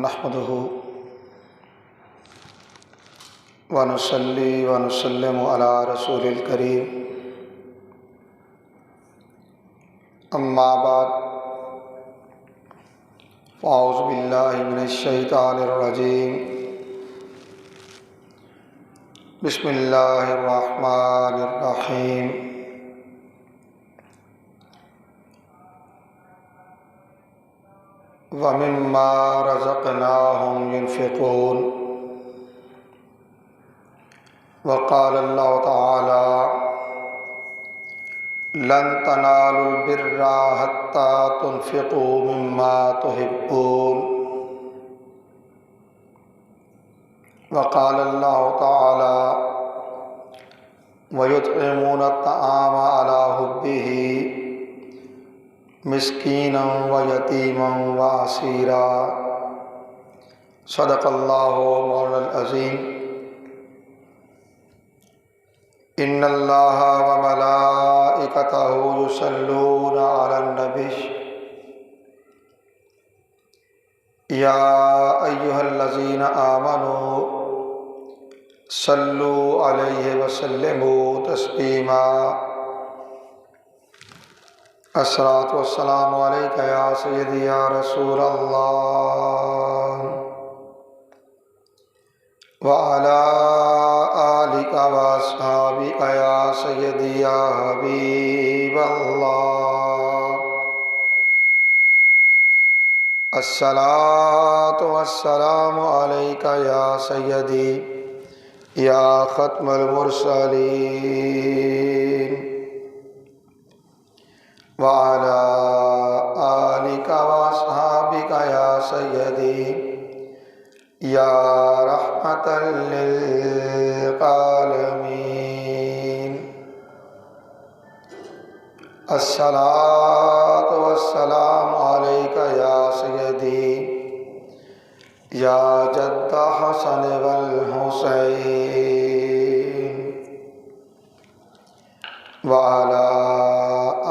نحمده ونصلي ونسلم على رسول الكريم اما بعد فاعوذ بالله من الشیطان الرجیم بسم اللہ الرحمن الرحیم وَمِمَّا رَزَقْنَاهُمْ يُنْفِقُونَ وقال اللہ تعالی لن تنالوا البر حتى تنفقوا مما تحبون وقال اللہ تعالی وَيُطْعِمُونَ الطَّعَامَ عَلَى حُبِّهِ مسکینا و یتیما و اسیرا صدق اللہ مولانا العظیم ان اللہ و ملائکتہ یصلون علی النبی یا ایہا الذین آمنوا صلوا علیہ وسلموا تسلیما الصلاۃ والسلام علیک یا سیدی یا رسول اللہ وعلی آلک واصحابک یا سیدی یا حبیب اللہ الصلاۃ والسلام علیک یا سیدی یا ختم المرسلین وعلى آلك وأصحابك يا سيدي يا رحمة للعالمين الصلاة والسلام عليك يا سيدي يا جد حسن والحسين وعلى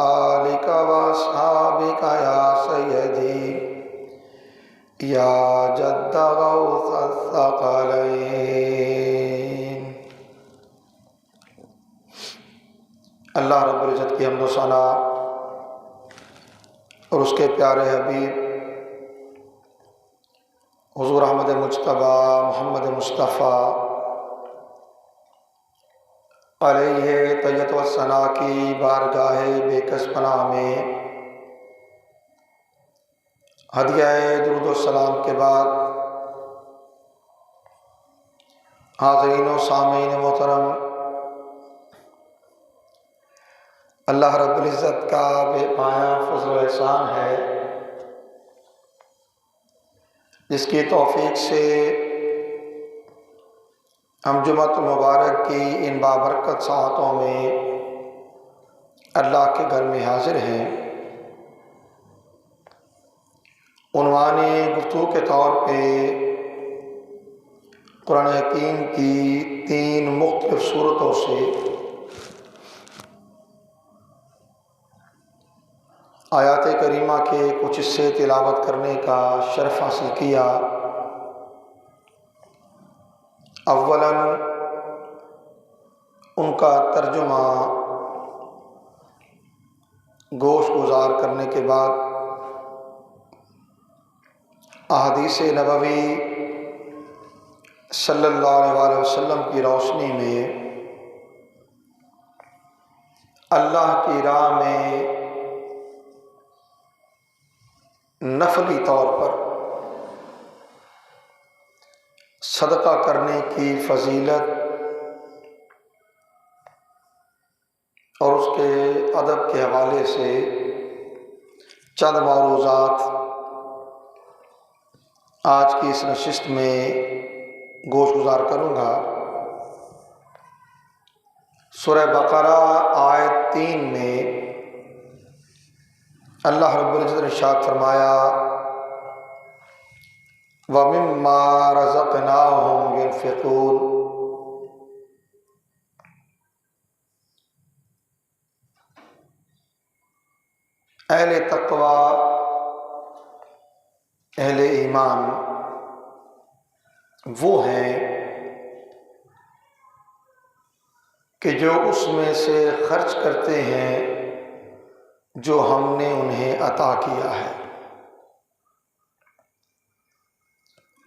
آلك واصحابك يا سيدي يا جد غوث الثقلين اللہ رب العزت کی حمد و ثنا اور اس کے پیارے حبیب حضور احمد مجتبی محمد مصطفیٰ علیہ طیت و ثنا کی بارگاہ بے کس پناہ میں ہدیہ درود و سلام کے بعد حاضرین و سامعین محترم، اللہ رب العزت کا بے پایہ فضل و احسان ہے جس کی توفیق سے ہم جمعۃ المبارک کی ان بابرکت ساعتوں میں اللہ کے گھر میں حاضر ہیں۔ عنوان گفتگو کے طور پہ قرآن حکیم کی 3 مختلف صورتوں سے آیات کریمہ کے کچھ حصے تلاوت کرنے کا شرف حاصل کیا۔ اولاً ان کا ترجمہ گوش گزار کرنے کے بعد احادیث نبوی صلی اللہ علیہ وسلم کی روشنی میں اللہ کی راہ میں نفلی طور پر صدقہ کرنے کی فضیلت اور اس کے ادب کے حوالے سے چند معروضات آج کی اس نشست میں گوش گزار کروں گا۔ سورہ بقرہ آیت 3 میں اللہ رب العزت نے ارشاد فرمایا وَمِمَّا رَزَقْنَاهُمْ يُنْفِقُونَ، اہل تقوی، اہل ایمان وہ ہیں کہ جو اس میں سے خرچ کرتے ہیں جو ہم نے انہیں عطا کیا ہے۔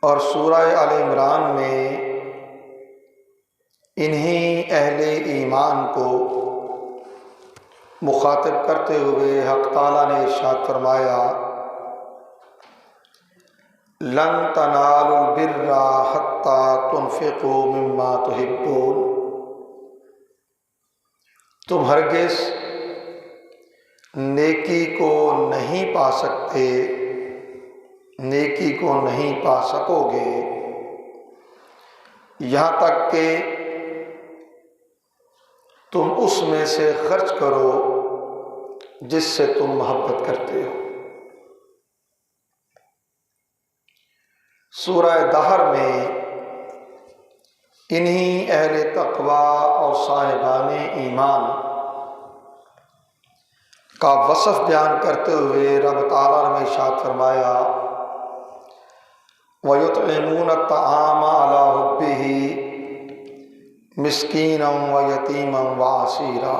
اور سورہ آل عمران میں انہی اہل ایمان کو مخاطب کرتے ہوئے حق تعالیٰ نے ارشاد فرمایا، لن تنالوا البر حتى تنفقوا مما تحبون، تم ہرگز نیکی کو نہیں پا سکتے، نیکی کو نہیں پا سکو گے یہاں تک کہ تم اس میں سے خرچ کرو جس سے تم محبت کرتے ہو۔ سورہ دہر میں انہی اہل تقوی اور صاحبان ایمان کا وصف بیان کرتے ہوئے رب تعالیٰ نے ارشاد فرمایا، وَيُطْعِمُونَ الطَّعَامَ عَلَىٰ حُبِّهِ مِسْكِينًا وَيَتِيمًا وَأَسِيرًا۔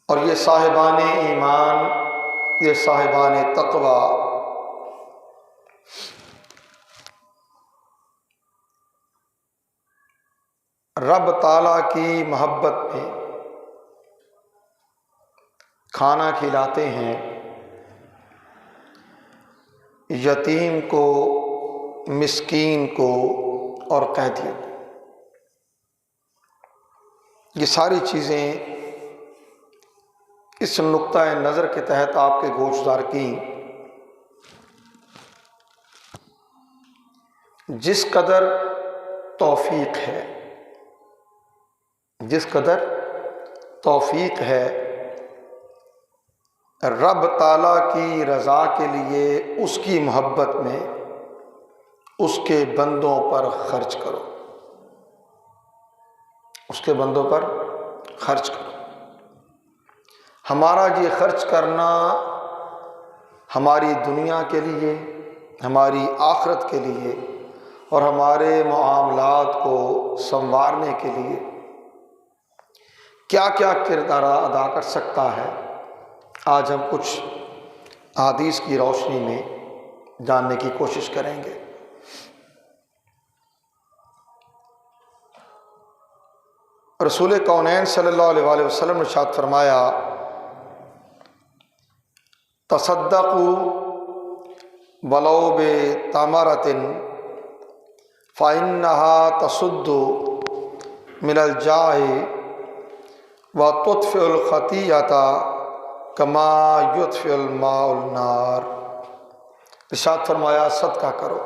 اور یہ صاحبان ایمان، یہ صاحبان تقوی رب تعالیٰ کی محبت میں کھانا کھلاتے ہیں یتیم کو، مسکین کو اور قیدی کو۔ یہ ساری چیزیں اس نقطۂ نظر کے تحت آپ کے گوشدار کی، جس قدر توفیق ہے، جس قدر توفیق ہے رب تعالیٰ کی رضا کے لیے، اس کی محبت میں اس کے بندوں پر خرچ کرو، اس کے بندوں پر خرچ کرو۔ ہمارا یہ خرچ کرنا ہماری دنیا کے لیے، ہماری آخرت کے لیے اور ہمارے معاملات کو سنوارنے کے لیے کیا کیا کردار ادا کر سکتا ہے، آج ہم کچھ احادیث کی روشنی میں جاننے کی کوشش کریں گے۔ رسول کونین صلی اللہ علیہ وآلہ وسلم نے ارشاد فرمایا، تصدقوا ولو بتمرۃ فإنها تصد من الجاع وتطفئ الخطیئۃ کما یطفئ الماء النار۔ ارشاد فرمایا، صدقہ کرو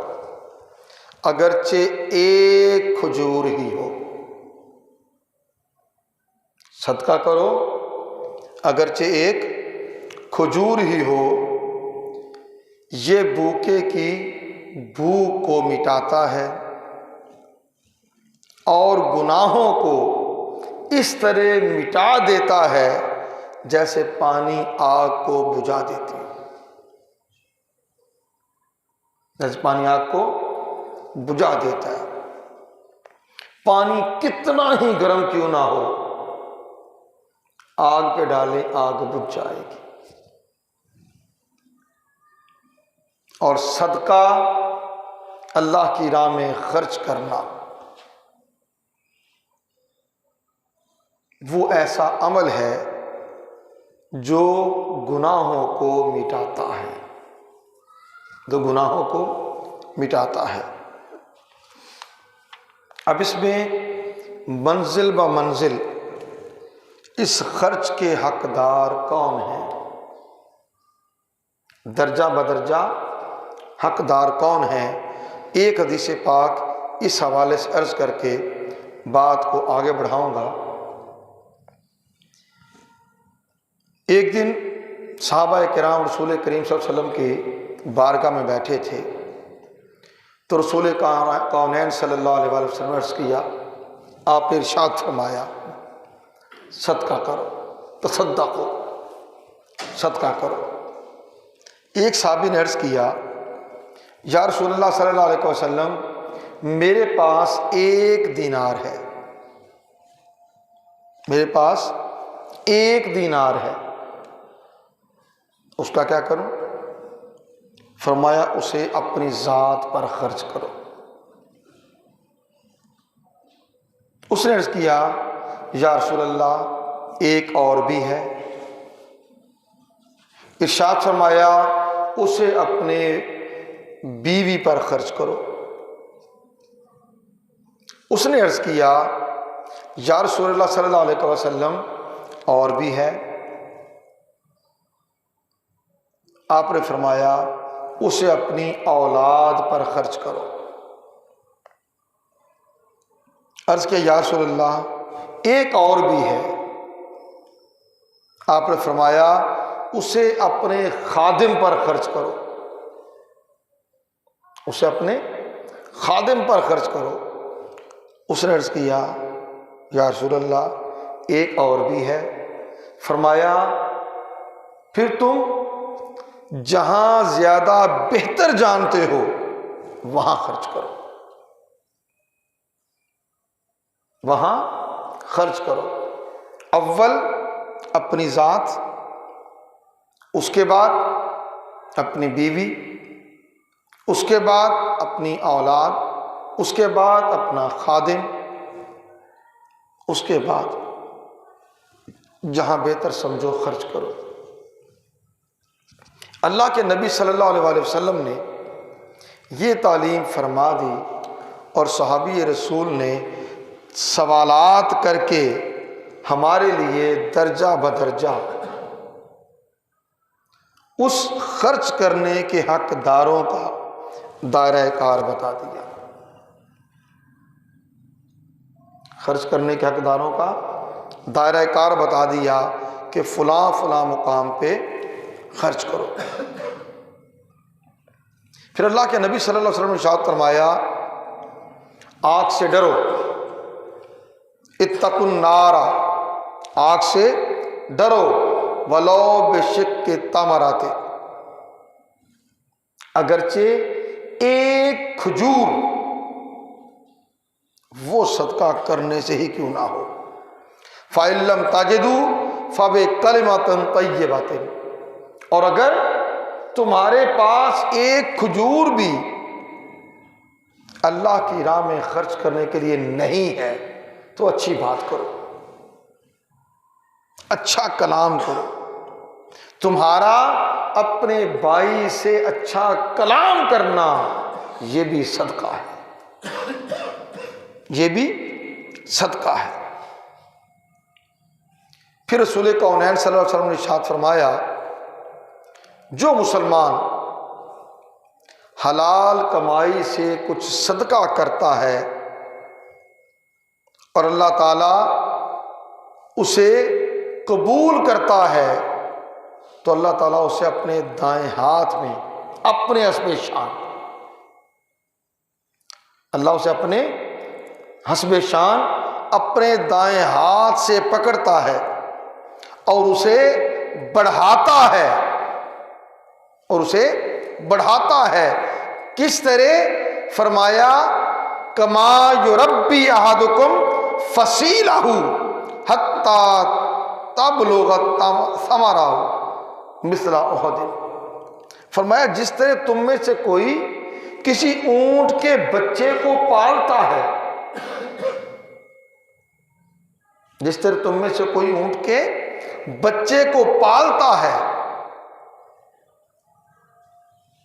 اگرچہ ایک کھجور ہی ہو، صدقہ کرو اگرچہ ایک کھجور ہی ہو، یہ بھوکے کی بھوک کو مٹاتا ہے اور گناہوں کو اس طرح مٹا دیتا ہے جیسے پانی آگ کو بجھا دیتی ہے، جیسے پانی آگ کو بجھا دیتا ہے۔ پانی کتنا ہی گرم کیوں نہ ہو، آگ پہ ڈالیں آگ بجھ جائے گی۔ اور صدقہ، اللہ کی راہ میں خرچ کرنا، وہ ایسا عمل ہے جو گناہوں کو مٹاتا ہے، جو گناہوں کو مٹاتا ہے۔ اب اس میں منزل بہ منزل اس خرچ کے حقدار کون ہیں، درجہ بدرجہ حقدار کون ہیں، ایک حدیث پاک اس حوالے سے عرض کر کے بات کو آگے بڑھاؤں گا۔ ایک دن صحابہ کرام رسول کریم صلی اللہ علیہ وسلم کی بارگاہ میں بیٹھے تھے، تو رسول کونین صلی اللہ علیہ وآلہ وسلم نے عرض کیا، آپ نے ارشاد فرمایا، صدقہ کرو، تصدقوا، صدقہ کرو۔ ایک صحابی نے عرض کیا، یا رسول اللہ صلی اللہ علیہ وسلم میرے پاس 1 دینار ہے، میرے پاس 1 دینار ہے، اس کا کیا کروں؟ فرمایا اسے اپنی ذات پر خرچ کرو۔ اس نے عرض کیا یا رسول اللہ ایک اور بھی ہے۔ ارشاد فرمایا اسے اپنے بیوی پر خرچ کرو۔ اس نے عرض کیا یا رسول اللہ صلی اللہ علیہ وسلم اور بھی ہے؟ آپ نے فرمایا اسے اپنی اولاد پر خرچ کرو۔ عرض کیا یا رسول اللہ ایک اور بھی ہے۔ آپ نے فرمایا اسے اپنے خادم پر خرچ کرو، اسے اپنے خادم پر خرچ کرو۔ اس نے عرض کیا یا رسول اللہ ایک اور بھی ہے۔ فرمایا پھر تم جہاں زیادہ بہتر جانتے ہو وہاں خرچ کرو، وہاں خرچ کرو۔ اول اپنی ذات، اس کے بعد اپنی بیوی، اس کے بعد اپنی اولاد، اس کے بعد اپنا خادم، اس کے بعد جہاں بہتر سمجھو خرچ کرو۔ اللہ کے نبی صلی اللہ علیہ وسلم نے یہ تعلیم فرما دی اور صحابی رسول نے سوالات کر کے ہمارے لیے درجہ بدرجہ اس خرچ کرنے کے حقداروں کا دائرہ کار بتا دیا، خرچ کرنے کے حقداروں کا دائرہ کار بتا دیا کہ فلاں فلاں مقام پہ خرچ کرو۔ پھر اللہ کے نبی صلی اللہ علیہ وسلم نے ارشاد فرمایا آگ سے ڈرو، اتقوا النار، آگ سے ڈرو، ولو بشق تمرۃ، اگرچہ ایک کھجور وہ صدقہ کرنے سے ہی کیوں نہ ہو۔ فَإِن لَّمْ تَجِدُوا فَبِكَلِمَةٍ طَيِّبَةٍ، اور اگر تمہارے پاس ایک کھجور بھی اللہ کی راہ میں خرچ کرنے کے لیے نہیں ہے تو اچھی بات کرو، اچھا کلام کرو۔ تمہارا اپنے بھائی سے اچھا کلام کرنا یہ بھی صدقہ ہے، یہ بھی صدقہ ہے۔ پھر رسول کونین صلی اللہ علیہ وسلم نے ارشاد فرمایا جو مسلمان حلال کمائی سے کچھ صدقہ کرتا ہے اور اللہ تعالیٰ اسے قبول کرتا ہے تو اللہ تعالیٰ اسے اپنے دائیں ہاتھ میں اپنے حسب شان، اللہ اسے اپنے حسب شان اپنے دائیں ہاتھ سے پکڑتا ہے اور اسے بڑھاتا ہے، اور اسے بڑھاتا ہے۔ کس طرح؟ فرمایا کما یربی احدکم فصیلہ حتی تبلغ ثمرہ مثل احد، فرمایا جس طرح تم میں سے کوئی کسی اونٹ کے بچے کو پالتا ہے، جس طرح تم میں سے کوئی اونٹ کے بچے کو پالتا ہے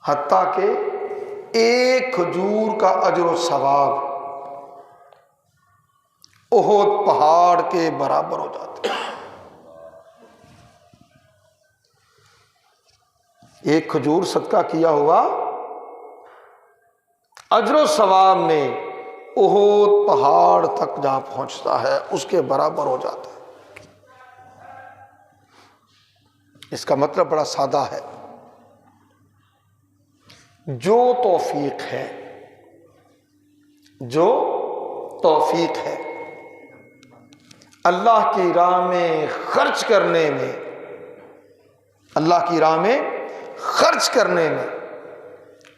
حتیٰ کہ ایک کھجور کا اجر و ثواب احد پہاڑ کے برابر ہو جاتا ہے۔ ایک کھجور صدقہ کیا ہوا اجر و ثواب میں احد پہاڑ تک جہاں پہنچتا ہے اس کے برابر ہو جاتا ہے۔ اس کا مطلب بڑا سادہ ہے، جو توفیق ہے، جو توفیق ہے اللہ کی راہ میں خرچ کرنے میں، اللہ کی راہ میں خرچ کرنے میں،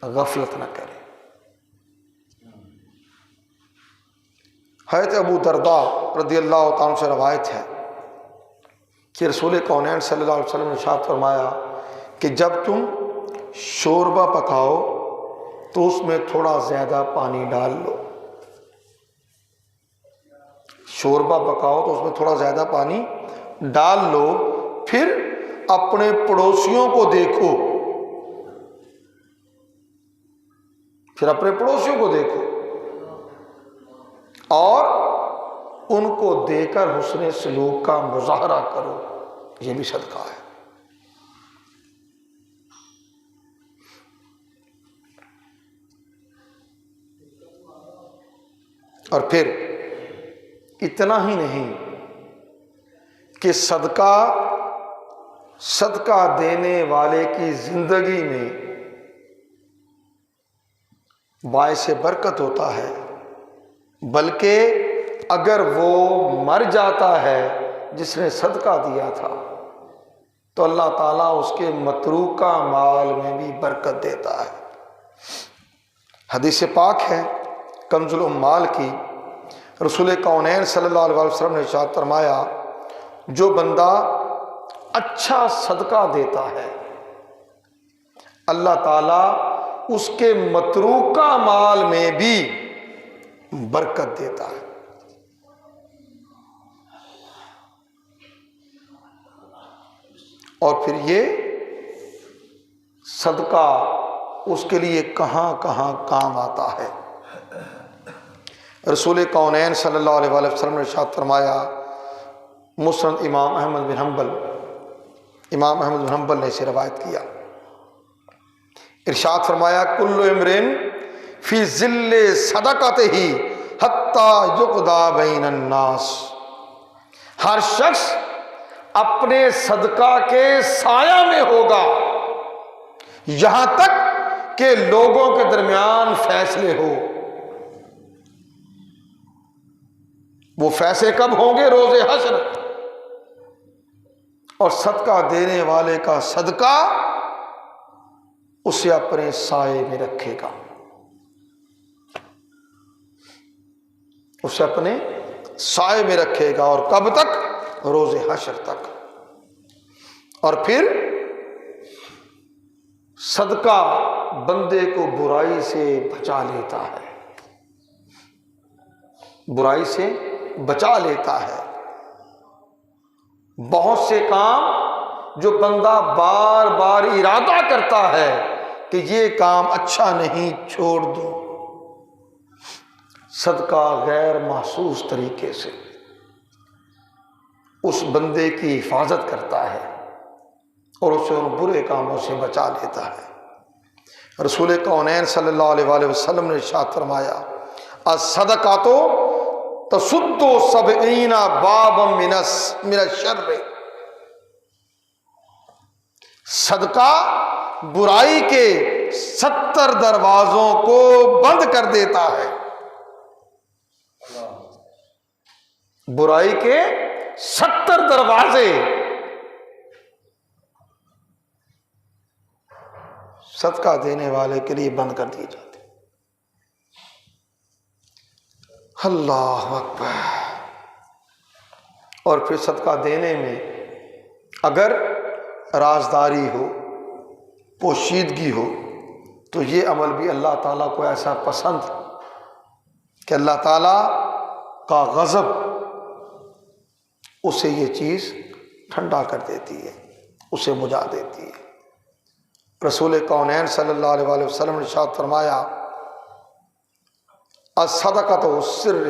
غفلت نہ کرے۔ حضرت ابو درداء رضی اللہ تعالیٰ عنہ سے روایت ہے کہ رسول کونین صلی اللہ علیہ وسلم نے ارشاد فرمایا کہ جب تم شوربہ پکاؤ تو اس میں تھوڑا زیادہ پانی ڈال لو۔ شوربہ پکاؤ تو اس میں تھوڑا زیادہ پانی ڈال لو، پھر اپنے پڑوسیوں کو دیکھو، پھر اپنے پڑوسیوں کو دیکھو اور ان کو دے کر حسن سلوک کا مظاہرہ کرو، یہ بھی صدقہ ہے۔ اور پھر اتنا ہی نہیں کہ صدقہ دینے والے کی زندگی میں باعث برکت ہوتا ہے، بلکہ اگر وہ مر جاتا ہے جس نے صدقہ دیا تھا تو اللہ تعالیٰ اس کے متروکہ مال میں بھی برکت دیتا ہے۔ حدیث پاک ہے کنز الاموال کی، رسول کونین صلی اللہ علیہ وسلم نے ارشاد فرمایا جو بندہ اچھا صدقہ دیتا ہے اللہ تعالیٰ اس کے متروکہ مال میں بھی برکت دیتا ہے۔ اور پھر یہ صدقہ اس کے لیے کہاں کہاں کام آتا ہے۔ رسول کونین صلی اللہ علیہ وسلم نے ارشاد فرمایا، مسند امام احمد بن حنبل نے اسے روایت کیا، ارشاد فرمایا کل امرئ فی ظل صدقتہ حتی یقضی بین الناس، ہر شخص اپنے صدقہ کے سایہ میں ہوگا یہاں تک کہ لوگوں کے درمیان فیصلے ہو۔ وہ فیصلے کب ہوں گے؟ روز حشر۔ اور صدقہ دینے والے کا صدقہ اسے اپنے سائے میں رکھے گا، اسے اپنے سائے میں رکھے گا، اور کب تک؟ روز حشر تک۔ اور پھر صدقہ بندے کو برائی سے بچا لیتا ہے، برائی سے بچا لیتا ہے۔ بہت سے کام جو بندہ بار بار ارادہ کرتا ہے کہ یہ کام اچھا نہیں، چھوڑ دو، صدقہ غیر محسوس طریقے سے اس بندے کی حفاظت کرتا ہے اور اسے ان برے کاموں سے بچا لیتا ہے۔ رسول کونین صلی اللہ علیہ وسلم نے ارشاد فرمایا الصدقۃ تسد 70 بابا من الشر، صدقہ برائی کے 70 دروازوں کو بند کر دیتا ہے، برائی کے 70 دروازے صدقہ دینے والے کے لیے بند کر دیے جاتے۔ اللہ اکبر۔ اور پھر صدقہ دینے میں اگر رازداری ہو، پوشیدگی ہو، تو یہ عمل بھی اللہ تعالیٰ کو ایسا پسند کہ اللہ تعالیٰ کا غضب اسے یہ چیز ٹھنڈا کر دیتی ہے، اسے بجھا دیتی ہے۔ رسول کونین صلی اللہ علیہ وسلم نے ارشاد فرمایا الصدقۃ السر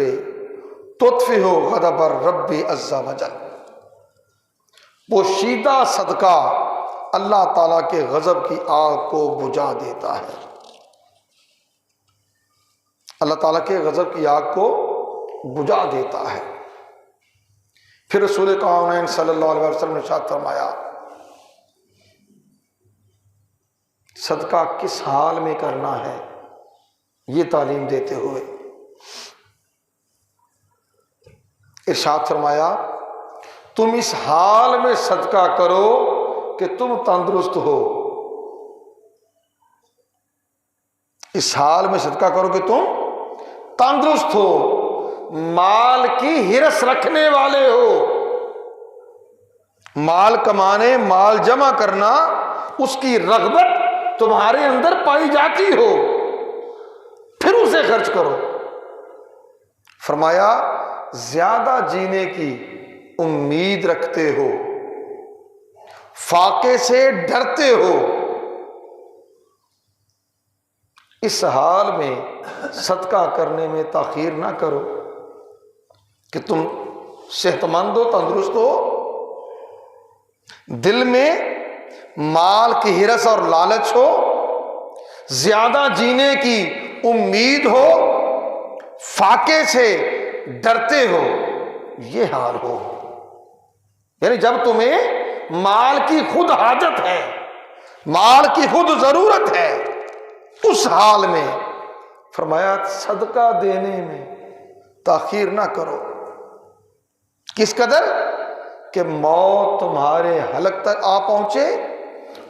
تطفئ غضب الرب عز وجل، پوشیدہ صدقہ اللہ تعالیٰ کے غضب کی آگ کو بجھا دیتا ہے، اللہ تعالیٰ کے غضب کی آگ کو بجھا دیتا ہے۔ پھر رسول کونین صلی اللہ علیہ وسلم نے ارشاد فرمایا صدقہ کس حال میں کرنا ہے، یہ تعلیم دیتے ہوئے ارشاد فرمایا تم اس حال میں صدقہ کرو کہ تم تندرست ہو، اس حال میں صدقہ کرو کہ تم تندرست ہو، مال کی ہرس رکھنے والے ہو، مال کمانے، مال جمع کرنا، اس کی رغبت تمہارے اندر پائی جاتی ہو، پھر اسے خرچ کرو۔ فرمایا زیادہ جینے کی امید رکھتے ہو، فاقے سے ڈرتے ہو، اس حال میں صدقہ کرنے میں تاخیر نہ کرو کہ تم صحت مند ہو، تندرست ہو، دل میں مال کی ہرس اور لالچ ہو، زیادہ جینے کی امید ہو، فاقے سے ڈرتے ہو، یہ حال ہو۔ یعنی جب تمہیں مال کی خود حاجت ہے، مال کی خود ضرورت ہے، اس حال میں فرمایا صدقہ دینے میں تاخیر نہ کرو۔ کس قدر کہ موت تمہارے حلق تک آ پہنچے،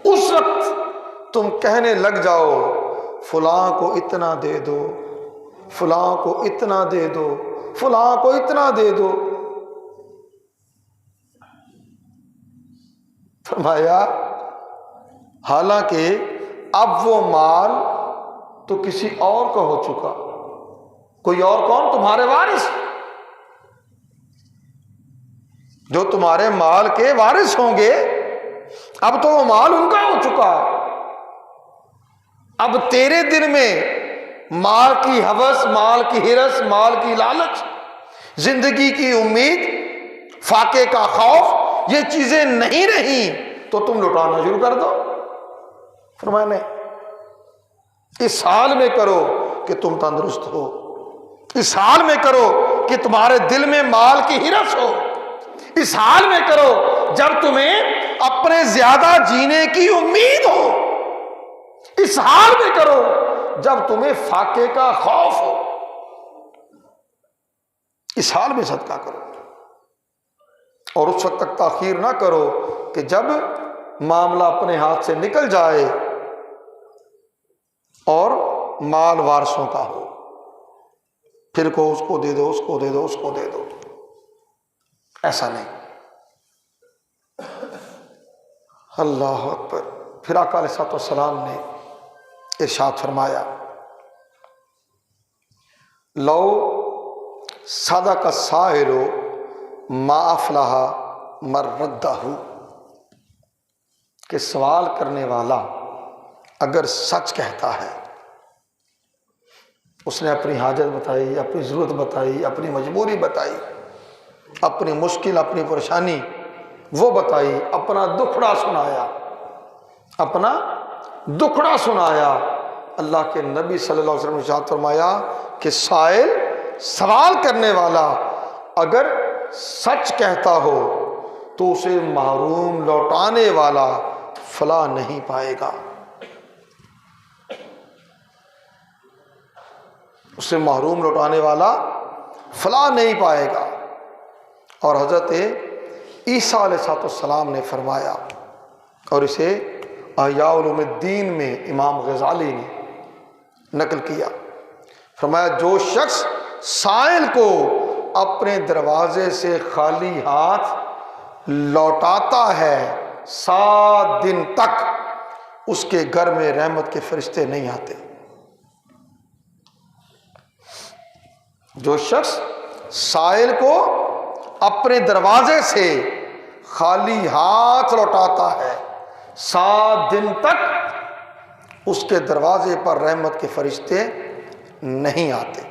اس وقت تم کہنے لگ جاؤ فلاں کو اتنا دے دو، فلاں کو اتنا دے دو، فلاں کو اتنا دے دو۔ فرمایا حالانکہ اب وہ مال تو کسی اور کا ہو چکا، کوئی اور کون؟ تمہارے وارث، جو تمہارے مال کے وارث ہوں گے، اب تو وہ مال ان کا ہو چکا۔ اب تیرے دل میں مال کی ہوس، مال کی ہرس، مال کی لالچ، زندگی کی امید، فاقے کا خوف، یہ چیزیں نہیں رہیں تو تم لٹانا شروع کر دو۔ فرمایا نہیں، اس حال میں کرو کہ تم تندرست ہو، اس حال میں کرو کہ تمہارے دل میں مال کی ہرس ہو، اس حال میں کرو جب تمہیں اپنے زیادہ جینے کی امید ہو، اس حال میں کرو جب تمہیں فاقے کا خوف ہو، اس حال میں صدقہ کرو۔ اور اس وقت تک تاخیر نہ کرو کہ جب معاملہ اپنے ہاتھ سے نکل جائے اور مال وارثوں کا ہو، پھر کو اس کو دے دو، اس کو دے دو، اس کو دے دو، ایسا نہیں۔ اللہ اکبر۔ پھر آقا علیہ الصلوۃ والسلام نے ارشاد فرمایا لو صدق السائل ما افلح من ردہ، کہ سوال کرنے والا اگر سچ کہتا ہے، اس نے اپنی حاجت بتائی، اپنی ضرورت بتائی، اپنی مجبوری بتائی، اپنی مشکل، اپنی پریشانی وہ بتائی، اپنا دکھڑا سنایا، اپنا دکھڑا سنایا، اللہ کے نبی صلی اللہ علیہ وسلم نے ارشاد فرمایا کہ سائل، سوال کرنے والا اگر سچ کہتا ہو تو اسے محروم لوٹانے والا فلاح نہیں پائے گا، اسے محروم لوٹانے والا فلاح نہیں پائے گا۔ اور حضرت عیسیٰ علیہ السلام نے فرمایا، اور اسے احیاء علوم الدین میں امام غزالی نے نقل کیا، فرمایا جو شخص سائل کو اپنے دروازے سے خالی ہاتھ لوٹاتا ہے 7 دن تک اس کے گھر میں رحمت کے فرشتے نہیں آتے۔ جو شخص سائل کو اپنے دروازے سے خالی ہاتھ لوٹاتا ہے 7 دن تک اس کے دروازے پر رحمت کے فرشتے نہیں آتے۔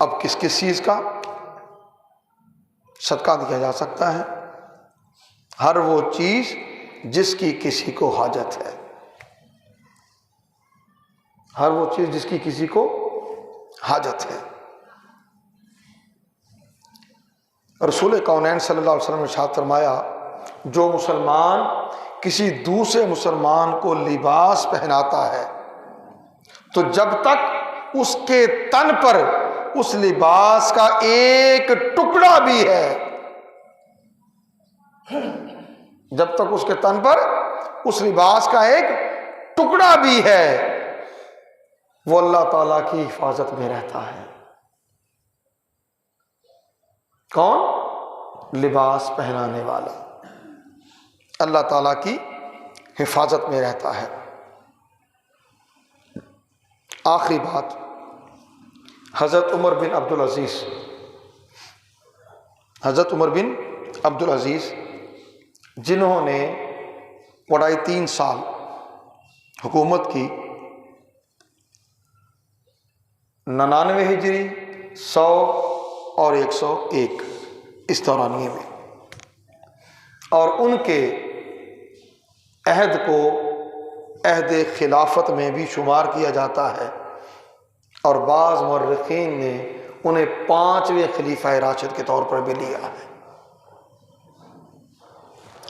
اب کس کس چیز کا صدقہ دیا جا سکتا ہے؟ ہر وہ چیز جس کی کسی کو حاجت ہے، ہر وہ چیز جس کی کسی کو حاجت ہے۔ رسول کونین صلی اللہ علیہ وسلم نے ارشاد فرمایا جو مسلمان کسی دوسرے مسلمان کو لباس پہناتا ہے تو جب تک اس کے تن پر اس لباس کا ایک ٹکڑا بھی ہے جب تک اس کے تن پر اس لباس کا ایک ٹکڑا بھی ہے وہ اللہ تعالیٰ کی حفاظت میں رہتا ہے۔ کون؟ لباس پہنانے والا اللہ تعالیٰ کی حفاظت میں رہتا ہے۔ آخری بات، حضرت عمر بن عبدالعزیز، حضرت عمر بن عبدالعزیز جنہوں نے 3.5 سال حکومت کی، 99 ہجری، 100 اور 101 اس دورانیے میں، اور ان کے عہد کو عہد خلافت میں بھی شمار کیا جاتا ہے، اور بعض مورخین نے انہیں 5ویں خلیفہ راشد کے طور پر بھی لیا ہے۔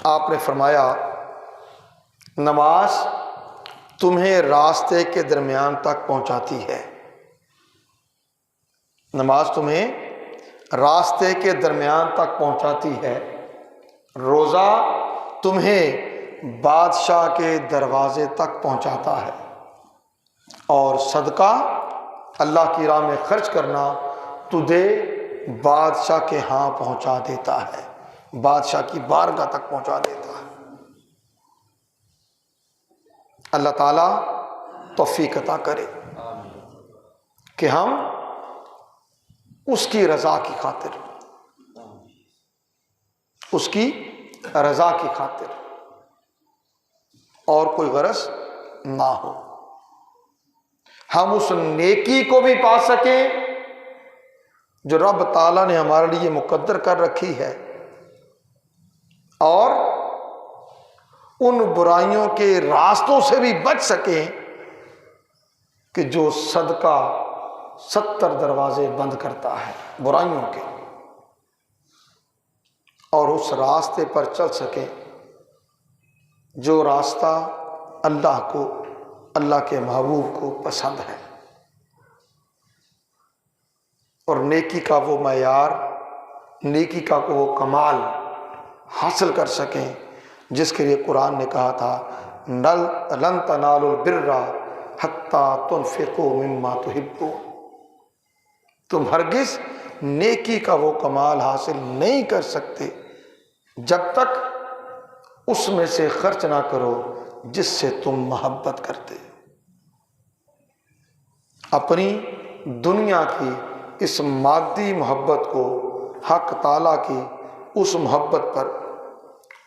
آپ نے فرمایا نماز تمہیں راستے کے درمیان تک پہنچاتی ہے، نماز تمہیں راستے کے درمیان تک پہنچاتی ہے، روزہ تمہیں بادشاہ کے دروازے تک پہنچاتا ہے، اور صدقہ اللہ کی راہ میں خرچ کرنا تجھے بادشاہ کے ہاں پہنچا دیتا ہے، بادشاہ کی بارگاہ تک پہنچا دیتا ہے۔ اللہ تعالیٰ توفیق عطا کرے کہ ہم اس کی رضا کی خاطر، اس کی رضا کی خاطر اور کوئی غرض نہ ہو، ہم اس نیکی کو بھی پا سکیں جو رب تعالیٰ نے ہمارے لیے مقدر کر رکھی ہے، اور ان برائیوں کے راستوں سے بھی بچ سکیں کہ جو صدقہ 70 دروازے بند کرتا ہے برائیوں کے، اور اس راستے پر چل سکیں جو راستہ اللہ کو، اللہ کے محبوب کو پسند ہے، اور نیکی کا وہ معیار، نیکی کا وہ کمال حاصل کر سکیں جس کے لیے قرآن نے کہا تھا لن تنالوا البر حتی تنفقوا مما تحبون، تم ہرگز نیکی کا وہ کمال حاصل نہیں کر سکتے جب تک اس میں سے خرچ نہ کرو جس سے تم محبت کرتے۔ اپنی دنیا کی اس مادی محبت کو حق تعالیٰ کی اس محبت پر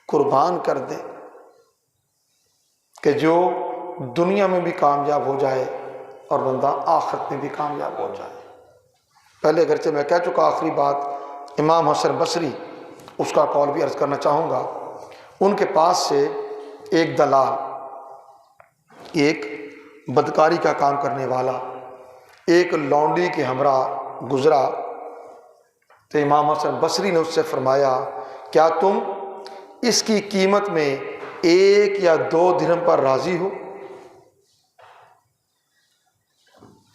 قربان کر دے کہ جو دنیا میں بھی کامیاب ہو جائے اور بندہ آخرت میں بھی کامیاب ہو جائے۔ پہلے اگرچہ میں کہہ چکا آخری بات، امام حسن بصری، اس کا قول بھی عرض کرنا چاہوں گا۔ ان کے پاس سے ایک دلال، ایک بدکاری کا کام کرنے والا، ایک لونڈی کے ہمراہ گزرا تو امام حسن بصری نے اس سے فرمایا کیا تم اس کی قیمت میں 1 یا 2 درہم پر راضی ہو؟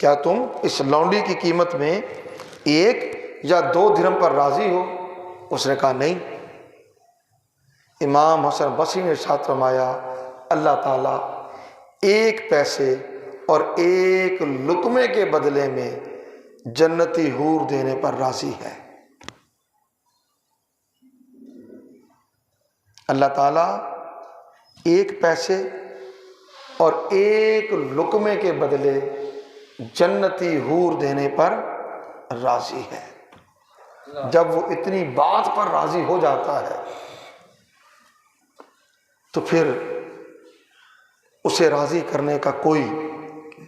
کیا تم اس لونڈی کی قیمت میں 1 یا 2 درہم پر راضی ہو؟ اس نے کہا نہیں۔ امام حسن بصری نے ارشاد فرمایا اللہ تعالیٰ 1 پیسے اور 1 لقمے کے بدلے میں جنتی حور دینے پر راضی ہے۔ اللہ تعالیٰ 1 پیسے اور 1 لقمے کے بدلے جنتی حور دینے پر راضی ہے۔ جب وہ اتنی بات پر راضی ہو جاتا ہے تو پھر اسے راضی کرنے کا کوئی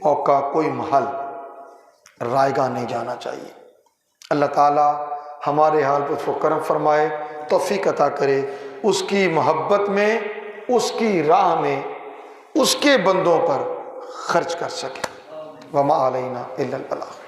موقع، کوئی محل رائگاں نہیں جانا چاہیے۔ اللہ تعالیٰ ہمارے حال پر لطف و کرم فرمائے، توفیق عطا کرے اس کی محبت میں، اس کی راہ میں، اس کے بندوں پر خرچ کر سکے۔ وما علینا الا البلاغ۔